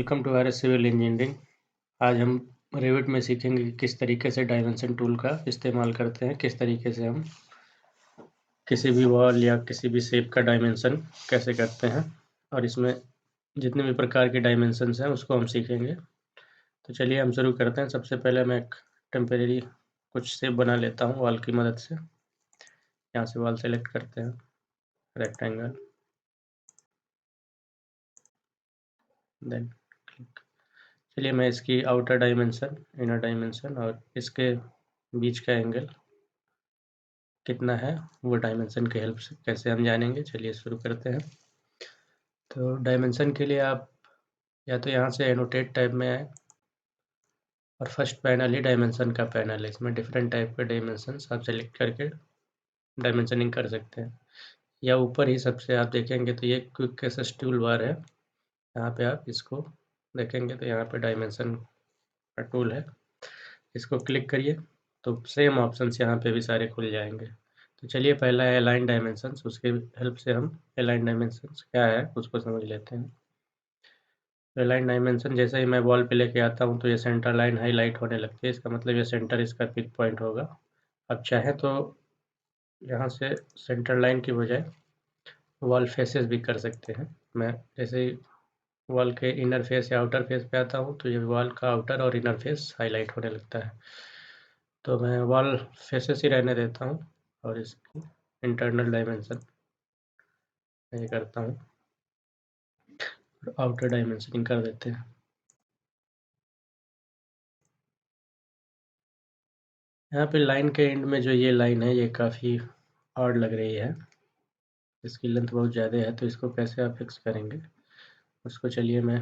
Welcome to our civil engineering. आज हम Revit में सीखेंगे कि किस तरीके से डायमेंशन टूल का इस्तेमाल करते हैं, किस तरीके से हम किसी भी वॉल या किसी भी शेप का डायमेंशन कैसे करते हैं, और इसमें जितने भी प्रकार के डायमेंशंस हैं उसको हम सीखेंगे। तो चलिए हम शुरू करते हैं। सबसे पहले मैं एक टेम्परेरी कुछ शेप बना लेता हूँ वॉल की मदद से। यहाँ से वॉल सेलेक्ट करते हैं, रेक्टेंगल, देन क्लिक। चलिए मैं इसकी आउटर डायमेंशन, इनर डायमेंशन और इसके बीच का एंगल कितना है वो डायमेंशन के हेल्प से कैसे हम जानेंगे। चलिए शुरू करते हैं। तो डायमेंशन के लिए आप या तो यहाँ से एनोटेट टैब में आए और फर्स्ट पैनल ही डायमेंशन का पैनल है। इसमें डिफरेंट टाइप के डायमेंशन आप सेलेक्ट करके डायमेंशनिंग कर सकते हैं। या ऊपर ही सबसे आप देखेंगे तो ये क्विक एक्सेस टूल बार है। यहाँ पे आप इसको देखेंगे तो यहाँ पे डायमेंशन का टूल है, इसको क्लिक करिए तो सेम ऑप्शंस यहाँ पे भी सारे खुल जाएंगे। तो चलिए पहला है अलाइन डायमेंशंस, उसके हेल्प से हम अलाइन डायमेंशंस क्या है उसको समझ लेते हैं। अलाइन डायमेंशन जैसे ही मैं वॉल पे लेके आता हूँ तो ये सेंटर लाइन हाईलाइट होने लगती है, इसका मतलब ये सेंटर इसका पिक पॉइंट होगा। अब चाहे तो यहाँ से सेंटर लाइन की बजाय वॉल फेसेस भी कर सकते हैं। मैं जैसे ही वॉल के इनर फेस या आउटर फेस पे आता हूँ तो ये वॉल का आउटर और इनर फेस हाईलाइट होने लगता है। तो मैं वॉल फेसेस ही रहने देता हूँ और इसकी इंटरनल डायमेंशन ये करता हूँ, आउटर डायमेंशनिंग कर देते हैं। यहाँ पे लाइन के एंड में जो ये लाइन है ये काफ़ी ऑड लग रही है, इसकी लेंथ बहुत ज़्यादा है। तो इसको कैसे आप फिक्स करेंगे उसको चलिए मैं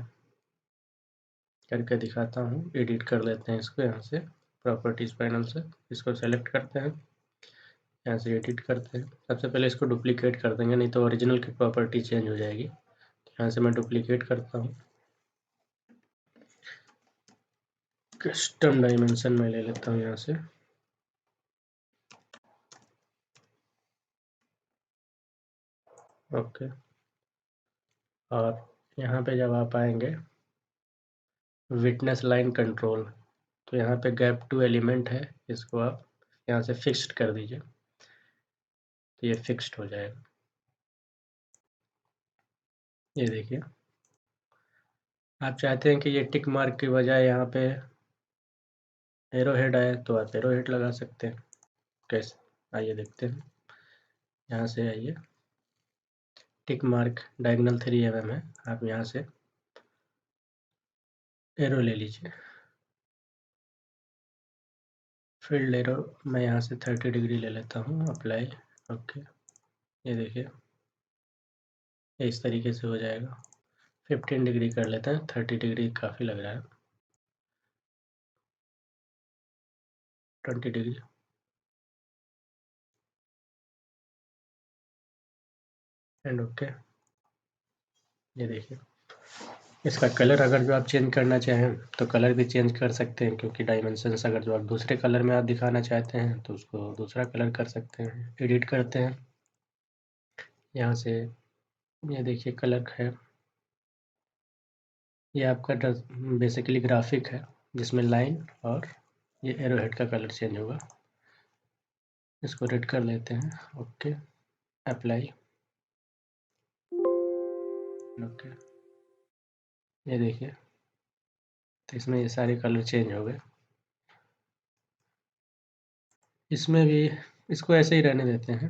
करके दिखाता हूँ। एडिट कर लेते हैं इसको यहाँ से प्रॉपर्टीज़ पैनल से, इसको सेलेक्ट करते हैं, यहाँ से एडिट करते हैं। सबसे पहले इसको डुप्लीकेट कर देंगे, नहीं तो ओरिजिनल की प्रॉपर्टी चेंज हो जाएगी। यहाँ से मैं डुप्लीकेट करता हूँ, कस्टम डायमेंशन में ले लेता हूँ यहाँ से। ओके, और यहाँ पे जब आप आएंगे विटनेस लाइन कंट्रोल, तो यहाँ पे गैप टू एलिमेंट है, इसको आप यहाँ से फिक्स्ड कर दीजिए तो ये फिक्स्ड हो जाएगा। ये देखिए, आप चाहते हैं कि ये टिक मार्क की बजाय यहाँ पे एरो हेड आए तो आप एरो हेड लगा सकते हैं। कैसे, आइए देखते हैं। यहाँ से आइए, टिक मार्क डायगोनल 3 mm है, आप यहाँ से एरो ले लीजिए, फील्ड एरो। मैं यहाँ से 30 डिग्री ले लेता हूँ, अप्लाई। ओके, ये देखिए इस तरीके से हो जाएगा। 15 डिग्री कर लेते हैं, 30 डिग्री काफ़ी लग रहा है। 20 डिग्री, एंड ओके। ये देखिए, इसका कलर अगर जो आप चेंज करना चाहें तो कलर भी चेंज कर सकते हैं, क्योंकि डायमेंशंस अगर जो आप दूसरे कलर में आप दिखाना चाहते हैं तो उसको दूसरा कलर कर सकते हैं। एडिट करते हैं, यहाँ से ये देखिए कलर है, ये आपका बेसिकली ग्राफिक है जिसमें लाइन और ये एरो हेड का कलर चेंज होगा। इसको रेड कर लेते हैं, ओके, अप्लाई, ओके। ये देखिए, तो इसमें ये सारे कलर चेंज हो गए। इसमें भी इसको ऐसे ही रहने देते हैं।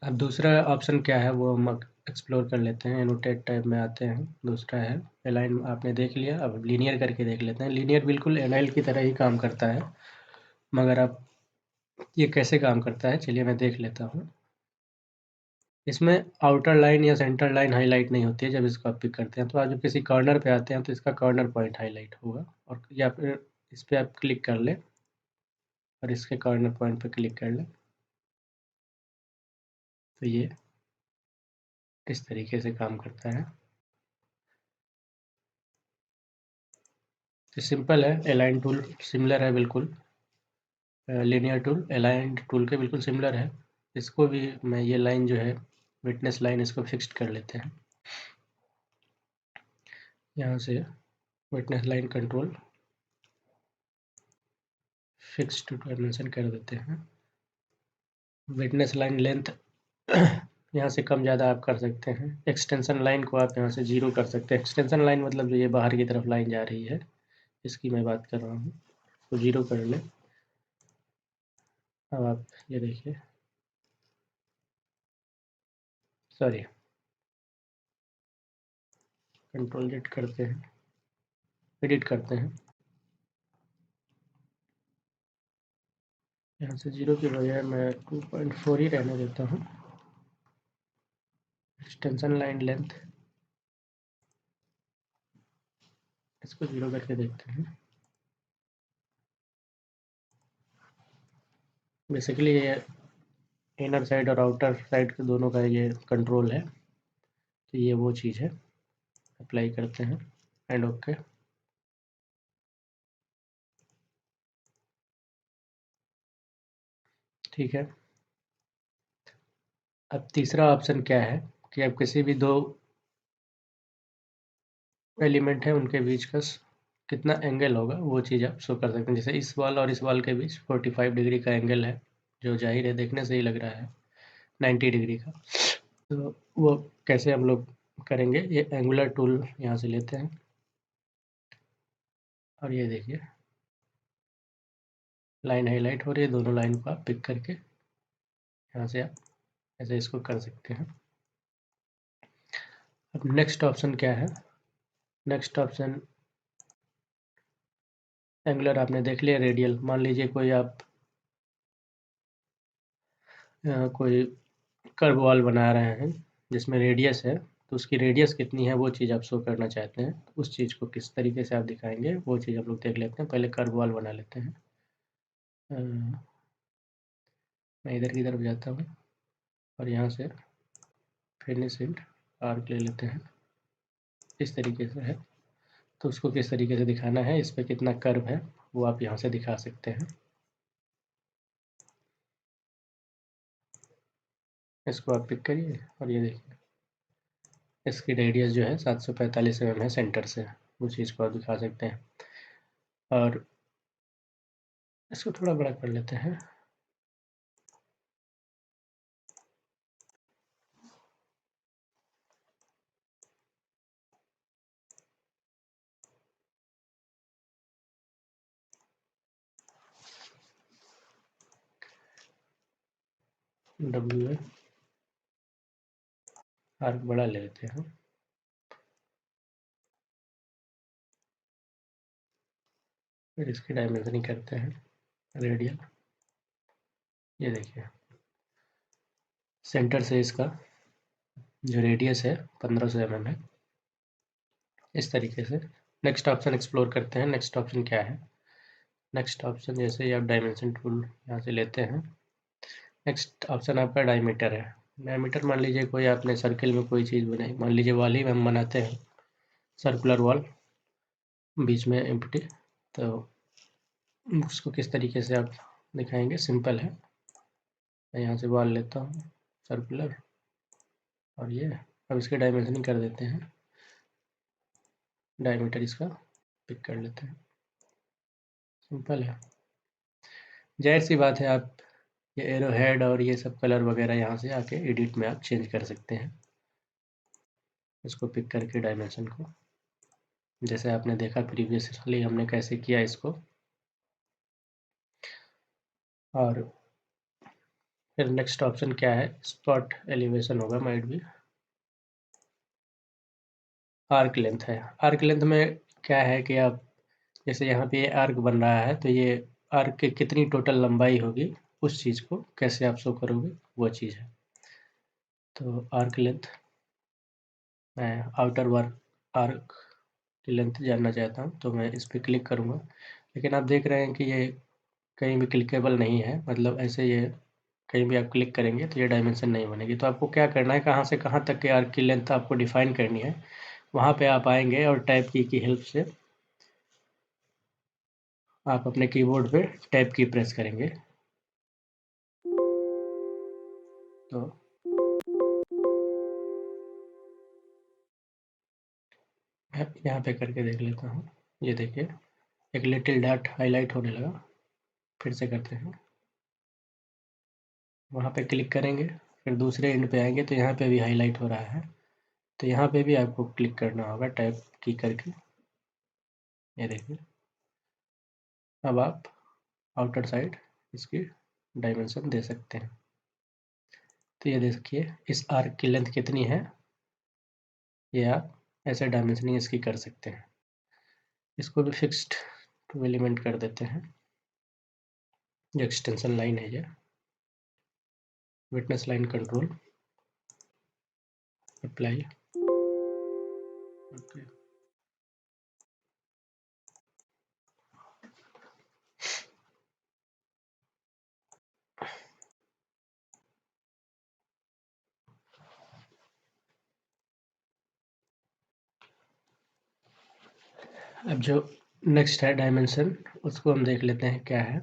अब दूसरा ऑप्शन क्या है वो हम एक्सप्लोर कर लेते हैं। एनोटेट टाइप में आते हैं, दूसरा है अलाइन, आपने देख लिया। अब लीनियर करके देख लेते हैं। लीनियर बिल्कुल एनाइल की तरह ही काम करता है, मगर अब ये कैसे काम करता है चलिए मैं देख लेता हूँ। इसमें आउटर लाइन या सेंटर लाइन हाईलाइट नहीं होती है जब इसको आप पिक करते हैं। तो आप जब किसी कॉर्नर पे आते हैं तो इसका कॉर्नर पॉइंट हाईलाइट होगा, और या फिर इस पर आप क्लिक कर लें और इसके कॉर्नर पॉइंट पे क्लिक कर लें तो ये इस तरीके से काम करता है। तो सिंपल है, अलाइन टूल सिमिलर है बिल्कुल, लीनियर टूल अलाइन टूल के बिल्कुल सिमिलर है। इसको भी मैं ये लाइन जो है विटनेस लाइन, इसको फिक्स्ड कर लेते हैं। यहाँ से witness line control fix to dimension कर देते हैं। विटनेस लाइन लेंथ यहाँ से कम ज़्यादा आप कर सकते हैं। एक्सटेंशन लाइन को आप यहाँ से 0 कर सकते हैं। एक्सटेंशन लाइन मतलब जो ये बाहर की तरफ लाइन जा रही है, इसकी मैं बात कर रहा हूँ, तो 0 कर लें। अब आप ये देखिए, सॉरी, कंट्रोल जेड करते हैं, एडिट करते हैं। यहाँ से 0 के बजाय मैं 2.4 ही रहने देता हूँ। एक्सटेंशन लाइन लेंथ, इसको 0 करके देखते हैं। बेसिकली ये इनर साइड और आउटर साइड के दोनों का ये कंट्रोल है, तो ये वो चीज़ है। अप्लाई करते हैं एंड ओके। ठीक है। अब तीसरा ऑप्शन क्या है कि आप किसी भी दो एलिमेंट है उनके बीच का कितना एंगल होगा वो चीज़ आप शो कर सकते हैं। जैसे इस वाल और इस वाल के बीच 45 डिग्री का एंगल है, जो जाहिर है देखने से ही लग रहा है 90 डिग्री का। तो वो कैसे हम लोग करेंगे, ये एंगुलर टूल यहाँ से लेते हैं और ये देखिए लाइन हाईलाइट हो रही है, दोनों लाइन को आप पिक करके यहाँ से आप ऐसे इसको कर सकते हैं। अब नेक्स्ट ऑप्शन क्या है, नेक्स्ट ऑप्शन एंगुलर आपने देख लिया, रेडियल। मान लीजिए कोई आप कोई कर्व वॉल बना रहे हैं जिसमें रेडियस है, तो उसकी रेडियस कितनी है वो चीज़ आप शो करना चाहते हैं। उस चीज़ को किस तरीके से आप दिखाएंगे वो चीज़ हम लोग देख लेते हैं। पहले कर्व वॉल बना लेते हैं। मैं इधर की तरफ जाता हूँ और यहाँ से फिनिश एंड आर्क ले लेते हैं। इस तरीके से है, तो उसको किस तरीके से दिखाना है, इस पर कितना कर्व है वो आप यहाँ से दिखा सकते हैं। इसको आप पिक करिए और ये देखिए इसकी रेडियस जो है 745 mm है सेंटर से, वो चीज़ को आप दिखा सकते हैं। और इसको थोड़ा बड़ा कर लेते हैं। डब्ल्यू है, आर्क बड़ा ले लेते हैं। फिर इसकी डायमेंशनिंग करते हैं रेडियल। ये देखिए सेंटर से इसका जो रेडियस है 1500 mm है, इस तरीके से। नेक्स्ट ऑप्शन एक्सप्लोर करते हैं। नेक्स्ट ऑप्शन क्या है, नेक्स्ट ऑप्शन जैसे ही आप डायमेंशन टूल यहाँ से लेते हैं, नेक्स्ट ऑप्शन आपका डायमीटर है। डायमीटर मान लीजिए कोई आपने सर्किल में कोई चीज़ बनाई, मान लीजिए वॉल ही हम बनाते हैं, सर्कुलर वॉल, बीच में एम्प्टी, तो उसको किस तरीके से आप दिखाएंगे, सिंपल है। मैं यहाँ से वॉल लेता हूँ सर्कुलर और ये, अब इसके डायमेंशनिंग कर देते हैं, डायमीटर इसका पिक कर लेते हैं, सिंपल है। जाहिर सी बात है आप ये एरो हेड और ये सब कलर वगैरह यहाँ से आके एडिट में आप चेंज कर सकते हैं। इसको पिक करके डायमेंशन को, जैसे आपने देखा प्रीवियसली हमने कैसे किया इसको। और फिर नेक्स्ट ऑप्शन क्या है, स्पॉट एलिवेशन होगा, माइट भी आर्क लेंथ है। आर्क लेंथ में क्या है कि आप जैसे यहाँ पे ये आर्क बन रहा है, तो ये आर्क की कितनी टोटल लंबाई होगी उस चीज़ को कैसे आप शो करोगे वो चीज़ है। तो आर्क लेंथ, मैं आउटर वर्क आर्क की लेंथ जानना चाहता हूँ, तो मैं इस पर क्लिक करूँगा। लेकिन आप देख रहे हैं कि ये कहीं भी क्लिकेबल नहीं है, मतलब ऐसे ये कहीं भी आप क्लिक करेंगे तो ये डायमेंशन नहीं बनेगी। तो आपको क्या करना है, कहाँ से कहाँ तक के आर्क की लेंथ आपको डिफाइन करनी है, वहाँ पे आप आएंगे और टैब की हेल्प से आप अपने कीबोर्ड पे टैब की प्रेस करेंगे, तो यहाँ पे करके देख लेता हूँ। ये देखिए एक लिटिल डॉट हाईलाइट होने लगा। फिर से करते हैं, वहाँ पे क्लिक करेंगे, फिर दूसरे एंड पे आएंगे तो यहाँ पे भी हाईलाइट हो रहा है। तो यहाँ पे भी आपको क्लिक करना होगा टाइप की करके। ये देखिए अब आप आउटर साइड इसकी डायमेंशन दे सकते हैं। तो ये देखिए इस आर्क की लेंथ कितनी है, ये आप ऐसे डायमेंशनिंग इसकी कर सकते हैं। इसको भी फिक्स्ड टू एलिमेंट कर देते हैं। जो एक्सटेंशन लाइन है ये witness line control apply. Okay अब जो नेक्स्ट है डायमेंशन, उसको हम देख लेते हैं क्या है।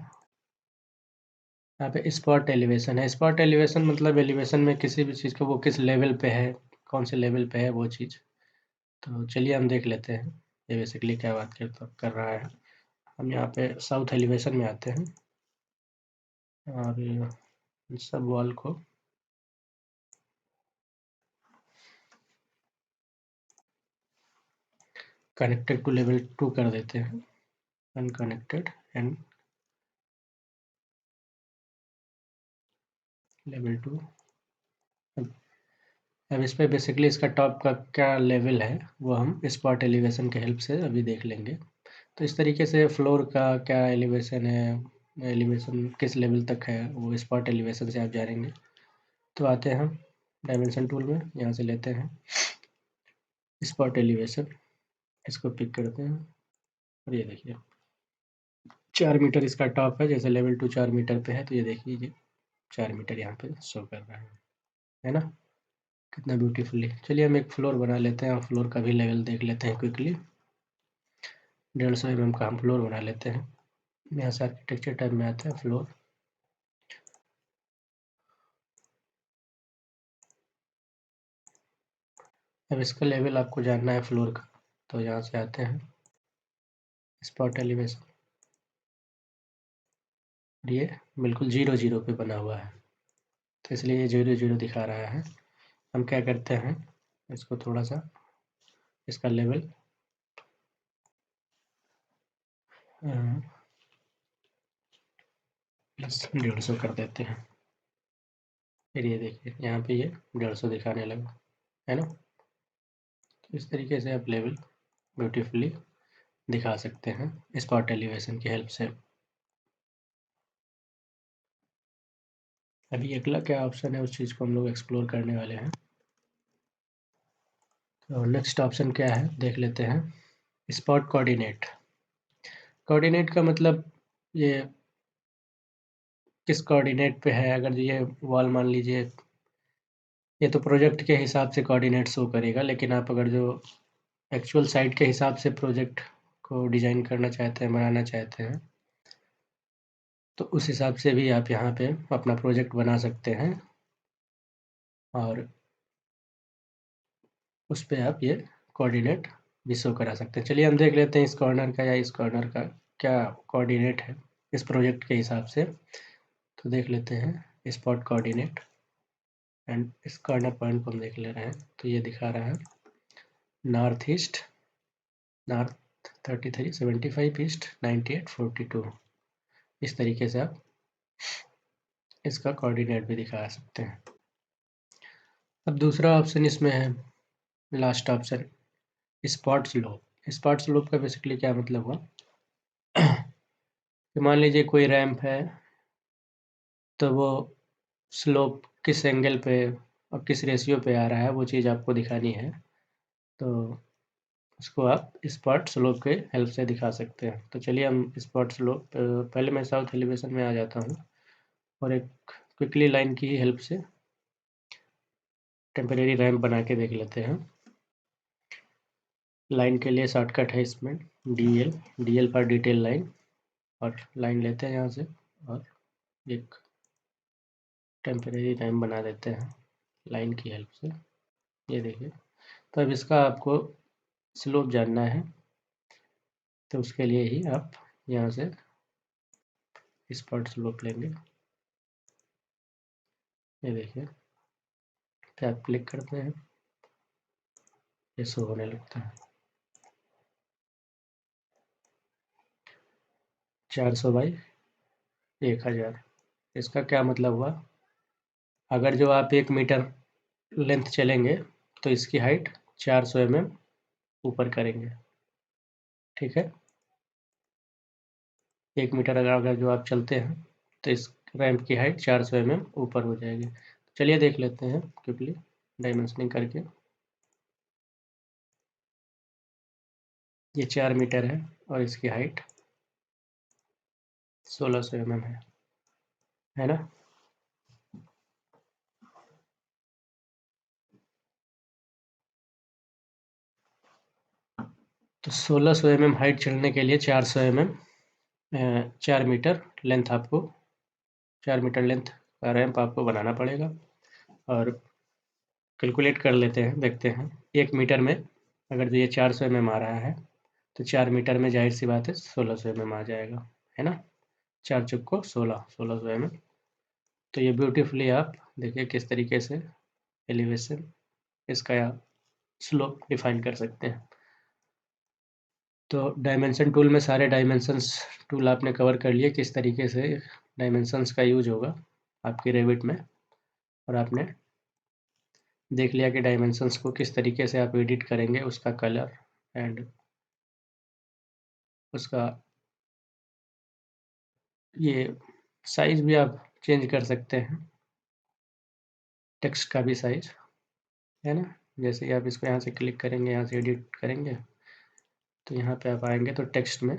यहाँ पे स्पॉट एलिवेशन है। स्पॉट एलिवेशन मतलब एलिवेशन में किसी भी चीज़ को वो किस लेवल पे है, कौन से लेवल पे है वो चीज़। तो चलिए हम देख लेते हैं ये बेसिकली क्या बात कर रहा है। हम यहाँ पे साउथ एलिवेशन में आते हैं और सब वॉल को कनेक्टेड टू लेवल 2 कर देते हैं, अनकनेक्टेड एंड लेवल 2। अब इस पे बेसिकली इसका टॉप का क्या लेवल है वो हम स्पॉट एलिवेशन के हेल्प से अभी देख लेंगे। तो इस तरीके से फ्लोर का क्या एलिवेशन है, एलिवेशन किस लेवल तक है, वो स्पॉट एलिवेशन से आप जानेंगे। तो आते हैं हम डायमेंशन टूल में, यहाँ से लेते हैं स्पॉट एलिवेशन, इसको पिक करते हैं और ये देखिए 4 मीटर इसका टॉप है। जैसे लेवल 2 4 मीटर पे है तो ये देखिए ये 4 मीटर यहाँ पे शो कर रहा है ना, कितना ब्यूटीफुली। चलिए हम एक फ्लोर बना लेते हैं और फ्लोर का भी लेवल देख लेते हैं क्विकली। 150 mm का हम फ्लोर बना लेते हैं। यहाँ से आर्किटेक्चर टाइप में आता है फ्लोर। अब इसका लेवल आपको जानना है फ्लोर का, तो यहाँ से आते हैं स्पॉट एलिवेशन, ये बिल्कुल 0 0 पे बना हुआ है तो इसलिए ये 0 0 दिखा रहा है। हम क्या करते हैं, इसको थोड़ा सा इसका लेवल प्लस 150 कर देते हैं। फिर ये देखिए यहाँ पे ये 150 दिखाने लगा है ना। तो इस तरीके से आप लेवल ब्यूटीफुली दिखा सकते हैं स्पॉट एलिवेशन की हेल्प से। अभी अगला क्या ऑप्शन है उस चीज़ को हम लोग एक्सप्लोर करने वाले हैं। तो नेक्स्ट ऑप्शन क्या है देख लेते हैं, स्पॉट कोऑर्डिनेट। कोऑर्डिनेट का मतलब ये किस कोऑर्डिनेट पे है। अगर ये वॉल मान लीजिए, ये तो प्रोजेक्ट के हिसाब से कोऑर्डिनेट शो करेगा, लेकिन आप अगर जो एक्चुअल साइट के हिसाब से प्रोजेक्ट को डिज़ाइन करना चाहते हैं, बनाना चाहते हैं, तो उस हिसाब से भी आप यहाँ पे अपना प्रोजेक्ट बना सकते हैं और उस पे आप ये कोऑर्डिनेट भी शो करा सकते हैं। चलिए हम देख लेते हैं इस कॉर्नर का या इस कॉर्नर का क्या कोऑर्डिनेट है इस प्रोजेक्ट के हिसाब से। तो देख लेते हैं स्पॉट कोऑर्डिनेट एंड इस कॉर्नर पॉइंट को हम देख ले रहे हैं तो ये दिखा रहा है नॉर्थ ईस्ट, नॉर्थ 33 75 ईस्ट 98 42। इस तरीके से आप इसका कोऑर्डिनेट भी दिखा सकते हैं। अब दूसरा ऑप्शन इसमें है, last option spot slope. Spot slope का बेसिकली क्या मतलब हुआ कि मान लीजिए कोई रैंप है तो वो स्लोप किस एंगल पे और किस रेशियो पे आ रहा है वो चीज़ आपको दिखानी है, तो उसको आप स्पॉट स्लोप के हेल्प से दिखा सकते हैं। तो चलिए हम स्पॉट स्लोप, पहले मैं साउथ एलिवेशन में आ जाता हूँ और एक क्विकली लाइन की हेल्प से टेम्परेरी रैंप बना के देख लेते हैं। लाइन के लिए शॉर्टकट है इसमें DL पर डिटेल लाइन, और लाइन लेते हैं यहाँ से और एक टेम्परेरी रैंप बना देते हैं लाइन की हेल्प से। ये देखिए तो अब इसका आपको स्लोप जानना है तो उसके लिए ही आप यहाँ से स्पॉट स्लोप लेंगे। ये देखिए, टैप क्लिक करते हैं, ये शो होने लगता है 400/1000। इसका क्या मतलब हुआ, अगर जो आप 1 मीटर लेंथ चलेंगे तो इसकी हाइट 400 mm ऊपर करेंगे। ठीक है, 1 मीटर अगर जो आप चलते हैं तो इस रैंप की हाइट 400 mm ऊपर हो जाएगी। चलिए देख लेते हैं क्विकली डायमेंशनिंग करके। ये 4 मीटर है और इसकी हाइट 1600 mm है ना। तो 1600 mm हाइट चढ़ने के लिए 400 mm 4 मीटर लेंथ आपको 4 मीटर लेंथ का रैंप आपको बनाना पड़ेगा। और कैलकुलेट कर लेते हैं, देखते हैं 1 मीटर में अगर ये 400 mm आ रहा है तो 4 मीटर में जाहिर सी बात है 1600 mm आ जाएगा, है ना। 4 चौको 1600 mm। तो ये ब्यूटीफुली आप देखिए किस तरीके से एलिवेशन इसका स्लोप डिफाइन कर सकते हैं। तो डायमेंशन टूल में सारे डायमेंशंस टूल आपने कवर कर लिए, किस तरीके से डायमेंशंस का यूज होगा आपकी रेविट में। और आपने देख लिया कि डायमेंशंस को किस तरीके से आप एडिट करेंगे, उसका कलर एंड उसका ये साइज़ भी आप चेंज कर सकते हैं, टेक्स्ट का भी साइज़, है ना। जैसे कि आप इसको यहाँ से क्लिक करेंगे, यहाँ से एडिट करेंगे तो यहाँ पे आप आएंगे तो टेक्स्ट में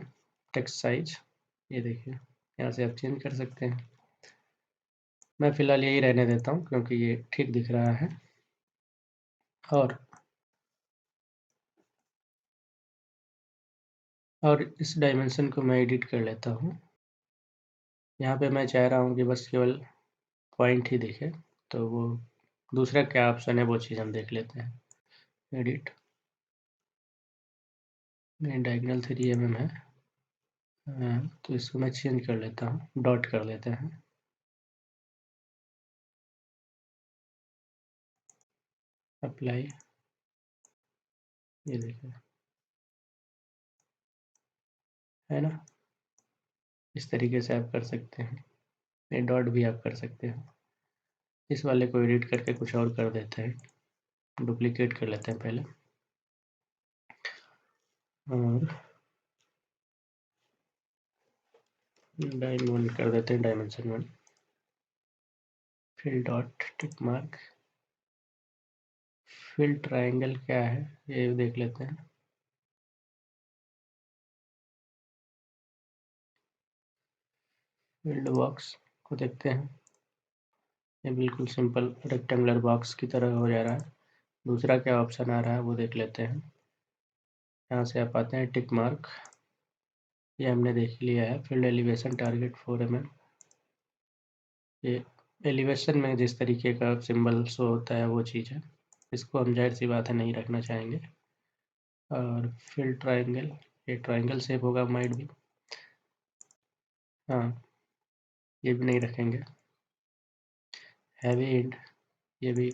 टेक्स्ट साइज, ये देखिए यहाँ से आप चेंज कर सकते हैं। मैं फ़िलहाल यही रहने देता हूँ क्योंकि ये ठीक दिख रहा है। और इस डायमेंशन को मैं एडिट कर लेता हूँ। यहाँ पे मैं चाह रहा हूँ कि बस केवल पॉइंट ही दिखे, तो वो दूसरा क्या ऑप्शन है वो चीज़ हम देख लेते हैं। एडिट डायगोनल 3 mm है, तो इसको मैं चेंज कर लेता हूँ, डॉट कर लेते हैं। अप्लाई, ये देखिए, है ना। इस तरीके से आप कर सकते हैं, ये डॉट भी आप कर सकते हैं। इस वाले को एडिट करके कुछ और कर देते हैं, डुप्लीकेट कर लेते हैं पहले और डायमंड कर देते हैं, dimension 1, fill dot tick mark, fill triangle क्या है ये देख लेते हैं। फिल्ड बॉक्स को देखते हैं, ये बिल्कुल सिंपल रेक्टेंगुलर बॉक्स की तरह हो जा रहा है। दूसरा क्या ऑप्शन आ रहा है वो देख लेते हैं। यहाँ से आप आते हैं टिक मार्क, ये हमने देख लिया है। फील्ड एलिवेशन टारगेट 4 mm, ये एलिवेशन में जिस तरीके का सिंबल शो होता है वो चीज़ है, इसको हम जाहिर सी बात है नहीं रखना चाहेंगे। और फिल ट्रायंगल, ये ट्रायंगल शेप होगा माइट भी, हाँ ये भी नहीं रखेंगे। हैवी एंड, ये भी,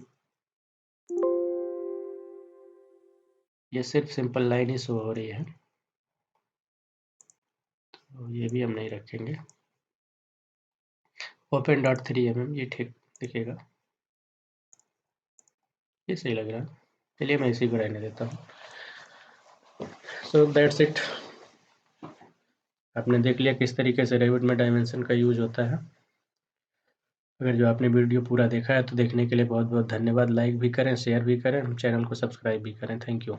ये सिर्फ सिंपल लाइन ही शो हो रही है तो ये भी हम नहीं रखेंगे। ओपन डॉट 3 mm, ये ठीक दिखेगा, ये सही लग रहा है। चलिए मैं इसी को रहने देता हूँ। सो दैट्स इट, आपने देख लिया किस तरीके से रेविट में डायमेंशन का यूज होता है। अगर जो आपने वीडियो पूरा देखा है तो देखने के लिए बहुत बहुत धन्यवाद। लाइक भी करें, शेयर भी करें, चैनल को सब्सक्राइब भी करें। Thank you.